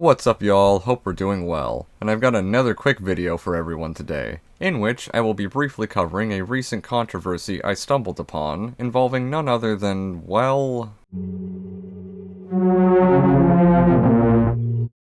What's up y'all, hope we're doing well, and I've got another quick video for everyone today, in which I will be briefly covering a recent controversy I stumbled upon, involving none other than, well...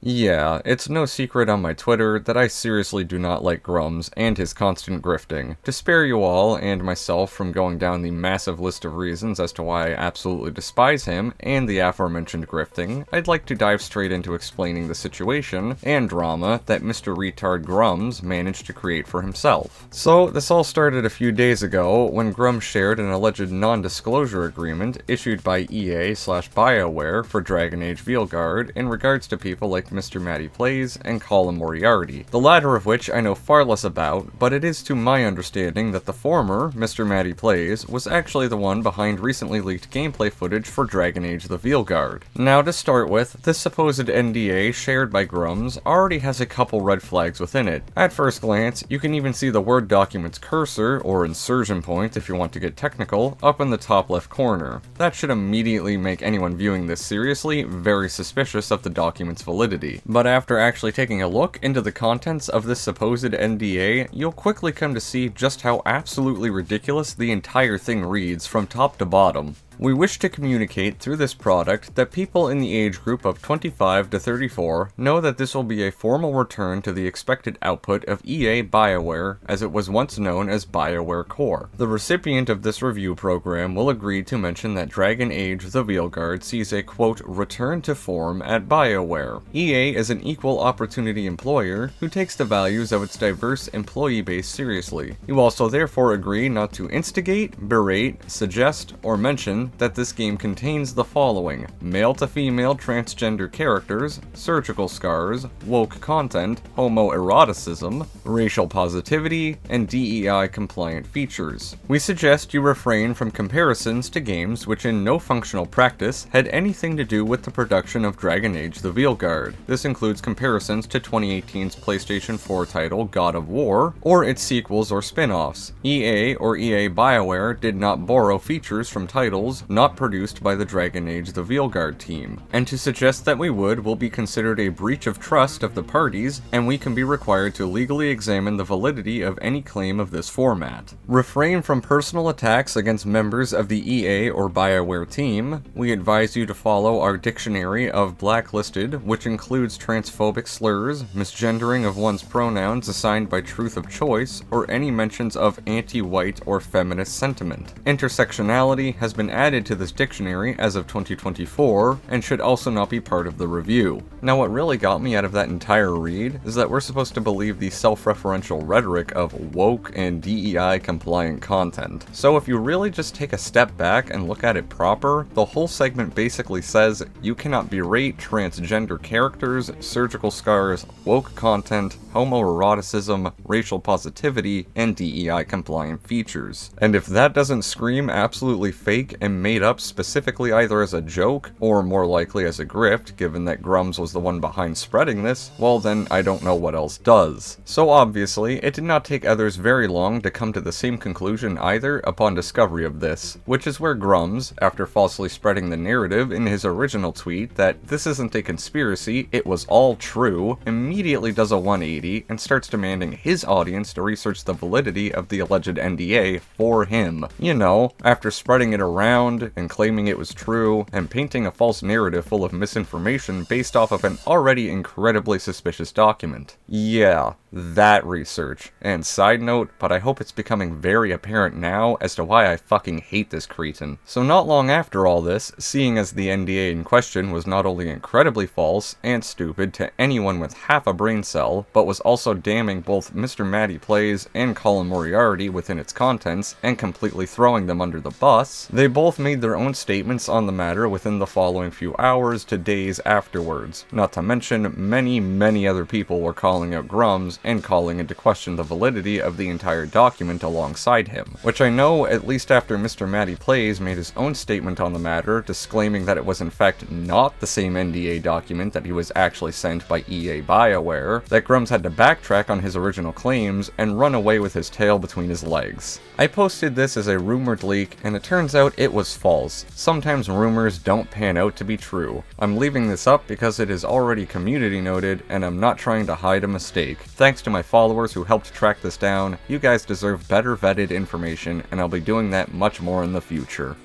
Yeah, it's no secret on my Twitter that I seriously do not like Grummz and his constant grifting. To spare you all, and myself from going down the massive list of reasons as to why I absolutely despise him and the aforementioned grifting, I'd like to dive straight into explaining the situation and drama that Mr. Retard Grummz managed to create for himself. So, this all started a few days ago when Grummz shared an alleged non-disclosure agreement issued by EA/BioWare for Dragon Age Veilguard in regards to people like Mr. Matty Plays and Colin Moriarty, the latter of which I know far less about, but it is to my understanding that the former, Mr. Matty Plays, was actually the one behind recently leaked gameplay footage for Dragon Age the Veilguard. Now to start with, this supposed NDA shared by Grummz already has a couple red flags within it. At first glance, you can even see the Word document's cursor, or insertion point if you want to get technical, up in the top left corner. That should immediately make anyone viewing this seriously very suspicious of the document's validity. But after actually taking a look into the contents of this supposed NDA, you'll quickly come to see just how absolutely ridiculous the entire thing reads from top to bottom. We wish to communicate through this product that people in the age group of 25 to 34 know that this will be a formal return to the expected output of EA BioWare as it was once known as BioWare Core. The recipient of this review program will agree to mention that Dragon Age the Veilguard sees a quote return to form at BioWare. EA is an equal opportunity employer who takes the values of its diverse employee base seriously. You also therefore agree not to instigate, berate, suggest, or mention that this game contains the following: male to female transgender characters, surgical scars, woke content, homoeroticism, racial positivity, and DEI compliant features. We suggest you refrain from comparisons to games which in no functional practice had anything to do with the production of Dragon Age the Veilguard. This includes comparisons to 2018's PlayStation 4 title God of War, or its sequels or spin-offs. EA or EA BioWare did not borrow features from titles not produced by the Dragon Age the Veilguard team, and to suggest that we would will be considered a breach of trust of the parties, and we can be required to legally examine the validity of any claim of this format. Refrain from personal attacks against members of the EA or BioWare team. We advise you to follow our dictionary of blacklisted, which includes transphobic slurs, misgendering of one's pronouns assigned by truth of choice, or any mentions of anti-white or feminist sentiment. Intersectionality has been added to this dictionary as of 2024, and should also not be part of the review. Now what really got me out of that entire read is that we're supposed to believe the self-referential rhetoric of woke and DEI compliant content. So if you really just take a step back and look at it proper, the whole segment basically says you cannot berate transgender characters, surgical scars, woke content, homoeroticism, racial positivity, and DEI compliant features. And if that doesn't scream absolutely fake and made up specifically either as a joke, or more likely as a grift, given that Grummz was the one behind spreading this, well then I don't know what else does. So obviously, it did not take others very long to come to the same conclusion either upon discovery of this, which is where Grummz, after falsely spreading the narrative in his original tweet that this isn't a conspiracy, it was all true, immediately does a 180 and starts demanding his audience to research the validity of the alleged NDA for him. You know, after spreading it around and claiming it was true, and painting a false narrative full of misinformation based off of an already incredibly suspicious document. Yeah, that research. And side note, but I hope it's becoming very apparent now as to why I fucking hate this cretin. So not long after all this, seeing as the NDA in question was not only incredibly false and stupid to anyone with half a brain cell, but was also damning both Mr. Matty Plays and Colin Moriarty within its contents and completely throwing them under the bus, they both made their own statements on the matter within the following few hours to days afterwards. Not to mention, many other people were calling out Grummz Grumz and calling into question the validity of the entire document alongside him, which I know at least after Mr. Matty Plays made his own statement on the matter, disclaiming that it was in fact not the same NDA document that he was actually sent by EA BioWare, that Grumz had to backtrack on his original claims and run away with his tail between his legs. I posted this as a rumored leak, and it turns out it was false. Sometimes rumors don't pan out to be true. I'm leaving this up because it is already community noted, and I'm not trying to hide a mistake. Thanks to my followers who helped track this down, you guys deserve better vetted information, and I'll be doing that much more in the future.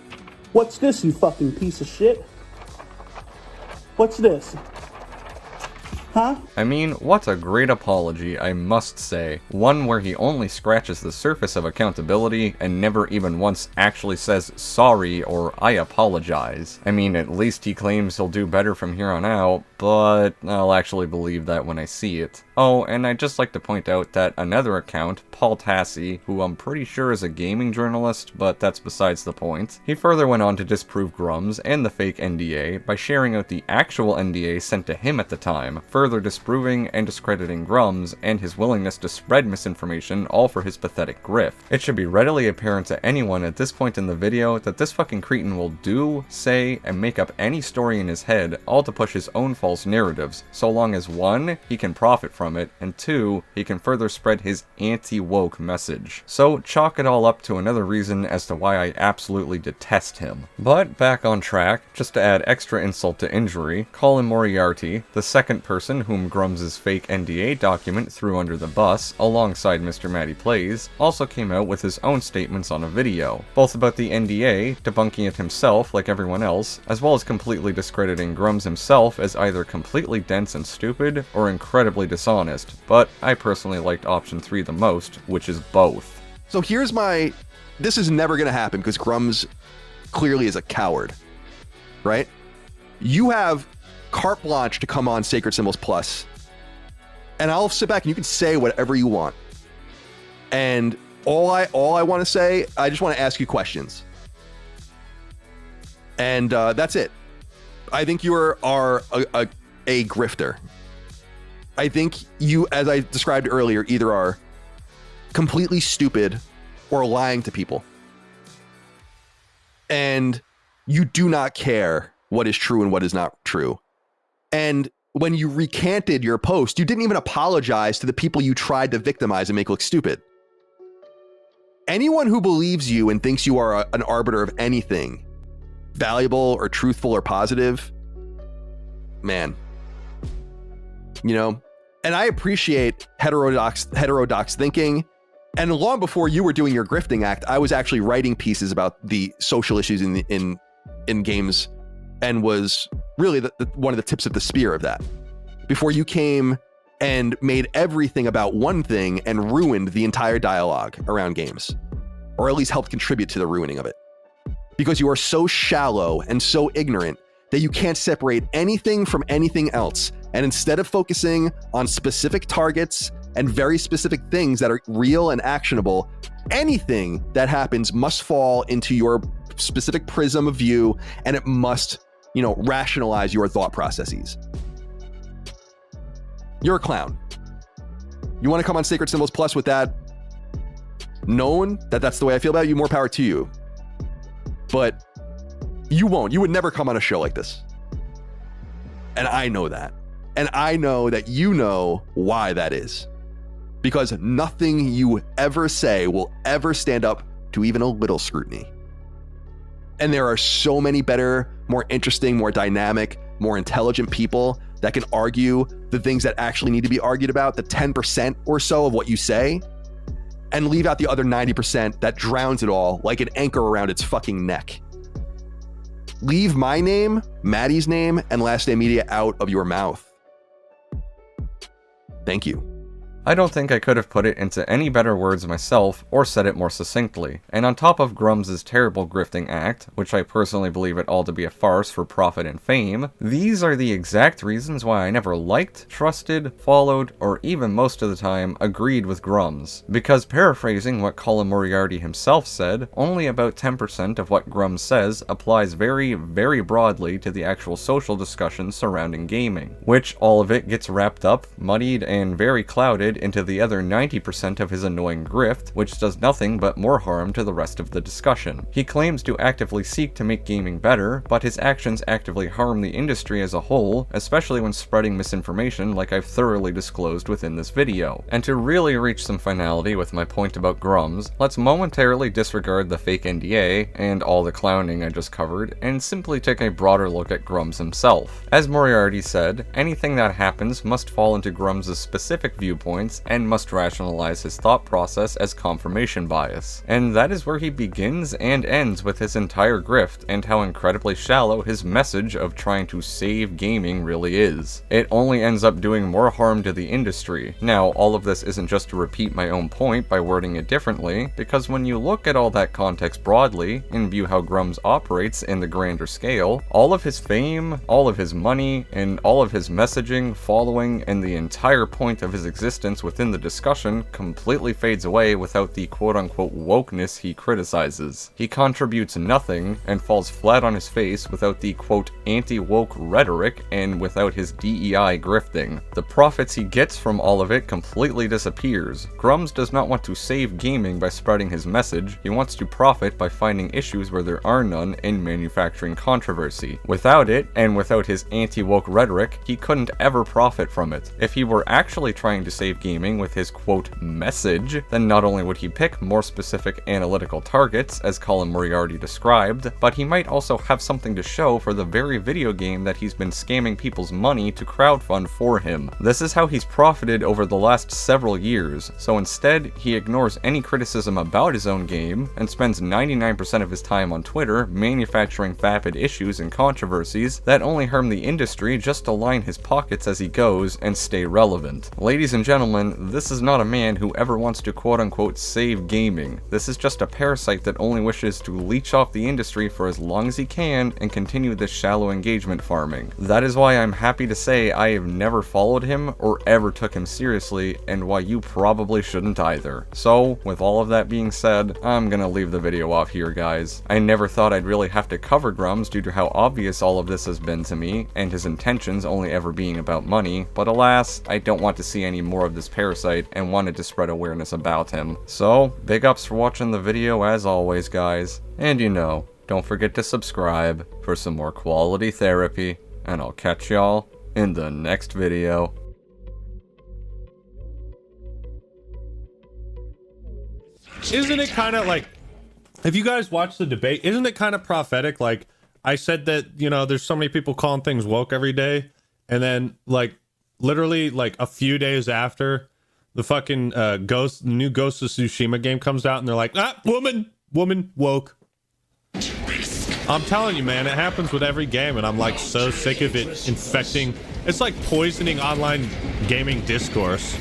What's this, you fucking piece of shit? What's this? Huh? I mean, what a great apology, I must say. One where he only scratches the surface of accountability and never even once actually says sorry or I apologize. I mean, at least he claims he'll do better from here on out, but I'll actually believe that when I see it. Oh, and I'd just like to point out that another account, Paul Tassi, who I'm pretty sure is a gaming journalist, but that's besides the point, he further went on to disprove Grumz and the fake NDA by sharing out the actual NDA sent to him at the time, further disproving and discrediting Grumz and his willingness to spread misinformation all for his pathetic grift. It should be readily apparent to anyone at this point in the video that this fucking cretin will do, say, and make up any story in his head, all to push his own false narratives, so long as 1, he can profit from it, and 2, he can further spread his anti-woke message. So chalk it all up to another reason as to why I absolutely detest him. But back on track, just to add extra insult to injury, Colin Moriarty, the second person whom Grumz' fake NDA document threw under the bus, alongside Mr. Matty Plays, also came out with his own statements on a video, both about the NDA, debunking it himself like everyone else, as well as completely discrediting Grumz himself as either completely dense and stupid, or incredibly dishonest, but I personally liked option 3 the most, which is both. So here's this is never gonna happen because Grumz clearly is a coward, right? You have carte blanche to come on Sacred Symbols Plus, and I'll sit back and you can say whatever you want. And all I want to say, I just want to ask you questions, and that's it. I think you are a grifter. I think you, as I described earlier, either are completely stupid or lying to people, and you do not care what is true and what is not true. And when you recanted your post, you didn't even apologize to the people you tried to victimize and make look stupid. Anyone who believes you and thinks you are an arbiter of anything valuable or truthful or positive, man, you know, and I appreciate heterodox thinking. And long before you were doing your grifting act, I was actually writing pieces about the social issues in games, and was really one of the tips of the spear of that. Before you came and made everything about one thing and ruined the entire dialogue around games, or at least helped contribute to the ruining of it. Because you are so shallow and so ignorant that you can't separate anything from anything else. And instead of focusing on specific targets and very specific things that are real and actionable, anything that happens must fall into your specific prism of view, and it must, you know, rationalize your thought processes. You're a clown. You want to come on Sacred Symbols Plus with that, knowing that that's the way I feel about you, more power to you. But you won't. You would never come on a show like this. And I know that. And I know that you know why that is. Because nothing you ever say will ever stand up to even a little scrutiny. And there are so many better, more interesting, more dynamic, more intelligent people that can argue the things that actually need to be argued about, the 10% or so of what you say, and leave out the other 90% that drowns it all like an anchor around its fucking neck. Leave my name, Maddie's name, and Last Day Media out of your mouth. Thank you. I don't think I could have put it into any better words myself, or said it more succinctly. And on top of Grumz' terrible grifting act, which I personally believe it all to be a farce for profit and fame, these are the exact reasons why I never liked, trusted, followed, or even most of the time agreed with Grumz. Because paraphrasing what Colin Moriarty himself said, only about 10% of what Grumz says applies very, very broadly to the actual social discussions surrounding gaming, which all of it gets wrapped up, muddied, and very clouded diverted into the other 90% of his annoying grift, which does nothing but more harm to the rest of the discussion. He claims to actively seek to make gaming better, but his actions actively harm the industry as a whole, especially when spreading misinformation like I've thoroughly disclosed within this video. And to really reach some finality with my point about Grummz, let's momentarily disregard the fake NDA and all the clowning I just covered, and simply take a broader look at Grummz himself. As Moriarty said, anything that happens must fall into Grummz' specific viewpoints and must rationalize his thought process as confirmation bias. And that is where he begins and ends with his entire grift, and how incredibly shallow his message of trying to save gaming really is. It only ends up doing more harm to the industry. Now, all of this isn't just to repeat my own point by wording it differently, because when you look at all that context broadly, and view how Grummz operates in the grander scale, all of his fame, all of his money, and all of his messaging, following, and the entire point of his existence within the discussion completely fades away without the quote-unquote wokeness he criticizes. He contributes nothing, and falls flat on his face without the quote anti-woke rhetoric and without his DEI grifting. The profits he gets from all of it completely disappears. Grummz does not want to save gaming by spreading his message, he wants to profit by finding issues where there are none and manufacturing controversy. Without it, and without his anti-woke rhetoric, he couldn't ever profit from it. If he were actually trying to save gaming with his quote message, then not only would he pick more specific analytical targets, as Colin Moriarty described, but he might also have something to show for the very video game that he's been scamming people's money to crowdfund for him. This is how he's profited over the last several years, so instead, he ignores any criticism about his own game, and spends 99% of his time on Twitter manufacturing vapid issues and controversies that only harm the industry just to line his pockets as he goes and stay relevant. Ladies and gentlemen, this is not a man who ever wants to quote-unquote save gaming. This is just a parasite that only wishes to leech off the industry for as long as he can and continue this shallow engagement farming. That is why I'm happy to say I have never followed him or ever took him seriously, and why you probably shouldn't either. So, with all of that being said, I'm gonna leave the video off here, guys. I never thought I'd really have to cover Grummz due to how obvious all of this has been to me, and his intentions only ever being about money, but alas, I don't want to see any more of this parasite and wanted to spread awareness about him. So, big ups for watching the video as always, guys. And you know, don't forget to subscribe for some more quality therapy, and I'll catch y'all in the next video. Isn't it kind of like, if you guys watch the debate, isn't it kind of prophetic? Like, I said that, you know, there's so many people calling things woke every day, and then, like, literally, like, a few days after, the fucking new Ghost of Tsushima game comes out, and they're like, ah, woman, woke. I'm telling you, man, it happens with every game, and I'm, like, so sick of it infecting. It's like poisoning online gaming discourse.